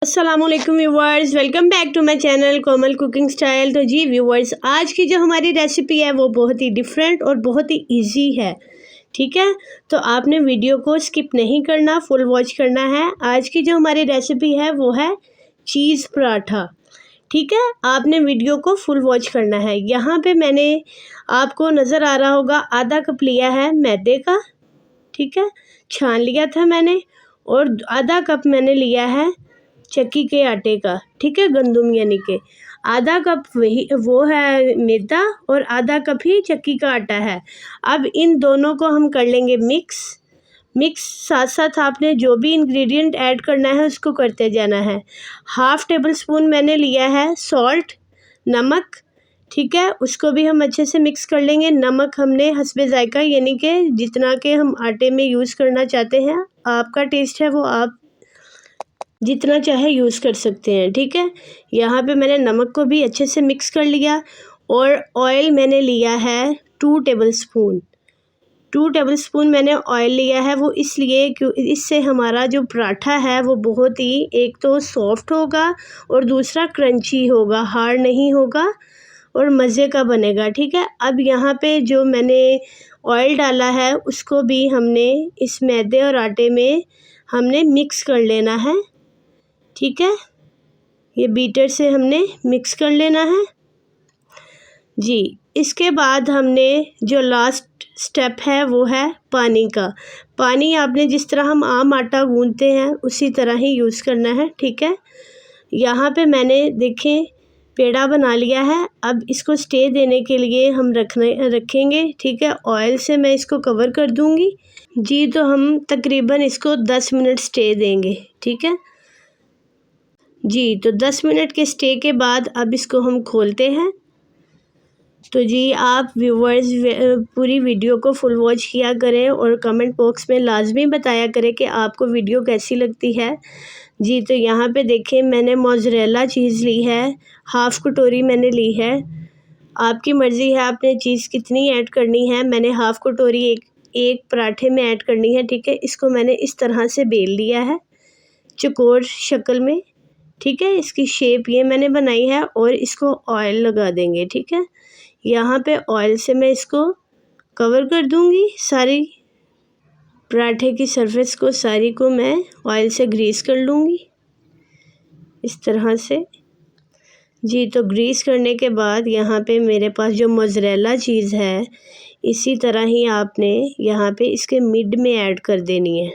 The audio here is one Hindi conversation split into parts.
अस्सलामुअलैकुम viewers, welcome back to my channel Komal cooking style. तो जी व्यूवर्स, आज की जो हमारी रेसिपी है वो बहुत ही डिफरेंट और बहुत ही इजी है। ठीक है, तो आपने वीडियो को स्किप नहीं करना, फुल वॉच करना है। आज की जो हमारी रेसिपी है वो है चीज़ पराठा। ठीक है, आपने वीडियो को फुल वॉच करना है। यहाँ पे मैंने आपको नज़र आ रहा होगा आधा कप लिया है मैदे का। ठीक है, छान लिया था मैंने। और आधा कप मैंने लिया है चक्की के आटे का। ठीक है, गंदुम यानी के आधा कप वही वो है मैदा और आधा कप ही चक्की का आटा है। अब इन दोनों को हम कर लेंगे मिक्स। साथ साथ आपने जो भी इंग्रेडिएंट ऐड करना है उसको करते जाना है। हाफ़ टेबल स्पून मैंने लिया है सॉल्ट, नमक। ठीक है, उसको भी हम अच्छे से मिक्स कर लेंगे। नमक हमने हस्बे ज़ायका यानी कि जितना के हम आटे में यूज़ करना चाहते हैं, आपका टेस्ट है वो आप जितना चाहे यूज़ कर सकते हैं। ठीक है, यहाँ पे मैंने नमक को भी अच्छे से मिक्स कर लिया। और ऑयल मैंने लिया है 2 टेबलस्पून। 2 टेबलस्पून मैंने ऑयल लिया है, वो इसलिए क्यों, इससे हमारा जो पराठा है वो बहुत ही एक तो सॉफ्ट होगा और दूसरा क्रंची होगा, हार्ड नहीं होगा और मज़े का बनेगा। ठीक है, अब यहाँ पे जो मैंने ऑयल डाला है उसको भी हमने इस मैदे और आटे में हमने मिक्स कर लेना है। ठीक है, ये बीटर से हमने मिक्स कर लेना है जी। इसके बाद हमने जो लास्ट स्टेप है वो है पानी का। पानी आपने जिस तरह हम आम आटा गूंथते हैं उसी तरह ही यूज़ करना है। ठीक है, यहाँ पे मैंने देखें पेड़ा बना लिया है। अब इसको स्टे देने के लिए हम रखेंगे। ठीक है, ऑयल से मैं इसको कवर कर दूँगी जी। तो हम तकरीबन इसको 10 मिनट स्टे देंगे। ठीक है जी, तो 10 मिनट के स्टे के बाद अब इसको हम खोलते हैं। तो जी आप व्यूवर्स पूरी वीडियो को फुल वॉच किया करें और कमेंट बॉक्स में लाजमी बताया करें कि आपको वीडियो कैसी लगती है जी। तो यहाँ पे देखें मैंने मोज़रेला चीज़ ली है, हाफ़ कटोरी मैंने ली है। आपकी मर्ज़ी है आपने चीज़ कितनी ऐड करनी है। मैंने हाफ़ कटोरी एक पराठे में ऐड करनी है। ठीक है, इसको मैंने इस तरह से बेल लिया है चौकोर शक्ल में। ठीक है, इसकी शेप ये मैंने बनाई है और इसको ऑयल लगा देंगे। ठीक है, यहाँ पे ऑयल से मैं इसको कवर कर दूँगी। सारी पराठे की सरफेस को सारी को मैं ऑयल से ग्रीस कर लूँगी इस तरह से जी। तो ग्रीस करने के बाद यहाँ पे मेरे पास जो मोज़रेला चीज़ है इसी तरह ही आपने यहाँ पे इसके मिड में ऐड कर देनी है।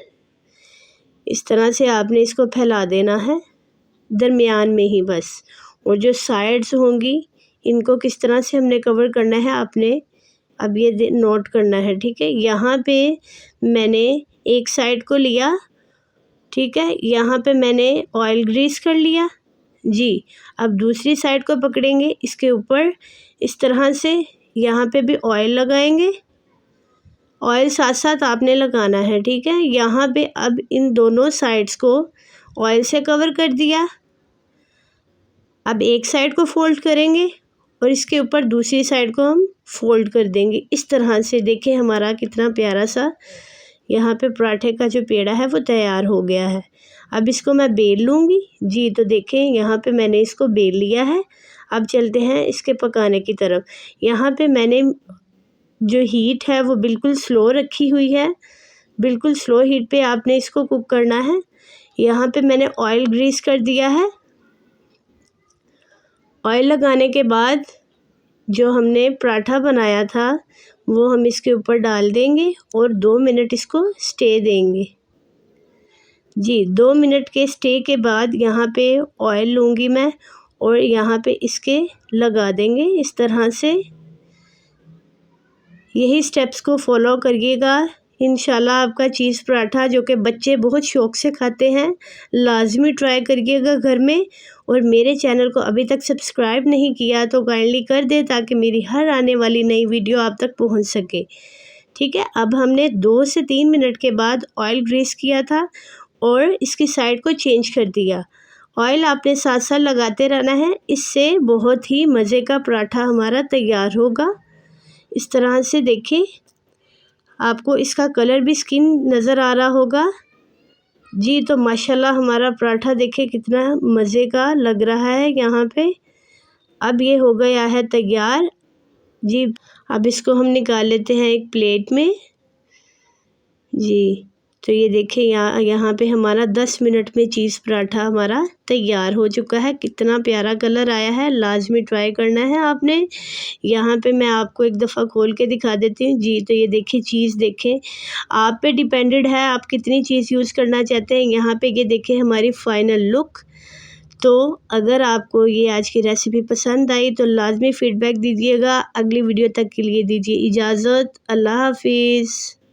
इस तरह से आपने इसको फैला देना है दरमियान में ही बस। और जो साइड्स होंगी इनको किस तरह से हमने कवर करना है आपने अब ये नोट करना है। ठीक है, यहाँ पे मैंने एक साइड को लिया। ठीक है, यहाँ पे मैंने ऑयल ग्रीस कर लिया जी। अब दूसरी साइड को पकड़ेंगे, इसके ऊपर इस तरह से यहाँ पे भी ऑयल लगाएंगे। ऑयल साथ साथ आपने लगाना है। ठीक है, यहाँ पे अब इन दोनों साइड्स को ऑयल से कवर कर दिया। अब एक साइड को फोल्ड करेंगे और इसके ऊपर दूसरी साइड को हम फोल्ड कर देंगे इस तरह से। देखिए हमारा कितना प्यारा सा यहाँ पे पराठे का जो पेड़ा है वो तैयार हो गया है। अब इसको मैं बेल लूँगी जी। तो देखें यहाँ पे मैंने इसको बेल लिया है। अब चलते हैं इसके पकाने की तरफ। यहाँ पे मैंने जो हीट है वो बिल्कुल स्लो रखी हुई है। बिल्कुल स्लो हीट पे आपने इसको कुक करना है। यहाँ पे मैंने ऑयल ग्रीस कर दिया है। ऑयल लगाने के बाद जो हमने पराठा बनाया था वो हम इसके ऊपर डाल देंगे और 2 मिनट इसको स्टे देंगे जी। 2 मिनट के स्टे के बाद यहाँ पे ऑयल लूँगी मैं और यहाँ पे इसके लगा देंगे इस तरह से। यही स्टेप्स को फॉलो करिएगा। इंशाल्लाह आपका चीज़ पराठा जो कि बच्चे बहुत शौक़ से खाते हैं, लाजमी ट्राई करिएगा घर में। और मेरे चैनल को अभी तक सब्सक्राइब नहीं किया तो काइंडली कर दे ताकि मेरी हर आने वाली नई वीडियो आप तक पहुंच सके। ठीक है, अब हमने 2 से 3 मिनट के बाद ऑयल ग्रीस किया था और इसकी साइड को चेंज कर दिया। ऑयल आपने साथ साथ लगाते रहना है, इससे बहुत ही मज़े का पराठा हमारा तैयार होगा। इस तरह से देखें, आपको इसका कलर भी स्किन नज़र आ रहा होगा जी। तो माशाल्लाह हमारा पराठा देखिए कितना मज़े का लग रहा है यहाँ पे। अब ये हो गया है तैयार जी। अब इसको हम निकाल लेते हैं एक प्लेट में जी। तो ये देखिए यहाँ पे हमारा 10 मिनट में चीज़ पराठा हमारा तैयार हो चुका है। कितना प्यारा कलर आया है, लाज़मी ट्राई करना है आपने। यहाँ पे मैं आपको एक दफ़ा खोल के दिखा देती हूँ जी। तो ये देखिए चीज़ देखें, आप पे डिपेंडेड है आप कितनी चीज़ यूज़ करना चाहते हैं। यहाँ पे ये देखिए हमारी फ़ाइनल लुक। तो अगर आपको ये आज की रेसिपी पसंद आई तो लाज़मी फ़ीडबैक दीजिएगा। अगली वीडियो तक के लिए दीजिए इजाज़त। अल्लाह हाफ़िज़।